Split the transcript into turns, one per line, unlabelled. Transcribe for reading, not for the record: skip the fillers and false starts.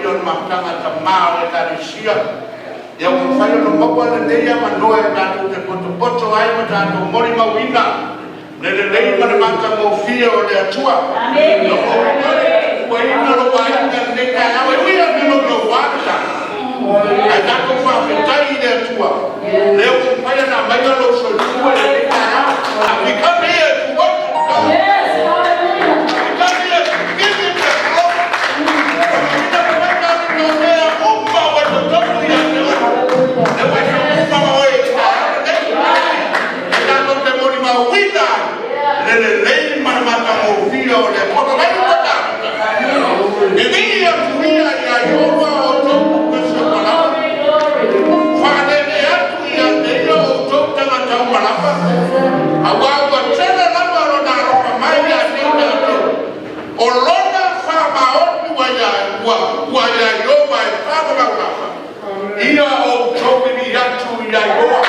o matanga tamao e karisia. Ia whai o moko le neia manoe tātou te poto ai ma tātou mori mawina. Le lei mana mata mo fia o le atua. Amen. Lo o wai na lo wai na le ka awe wia ni lo wata. Ai tātou whawhetai le atua. Le o whai na mai lo so tua le ka awe. We come here to worship God. Yes, hallelujah. We come here to give Him the glory. We never went down to know where umma wa to tofu ya te o. Le wai na umma wa oe ka awe. E tātou te mori mawina. Le lei mana mata mo fia o le poto mai o ta. E via tuia ia Yehova o toku kese palapa. Whane me atu ia te ia o toku tanga tau palapa. Awa tena lama rona ropa mai ia tina atu. O lona wha maotu wa ia Yehova e wha palapa. Ia o toku ni atu ia Yehova.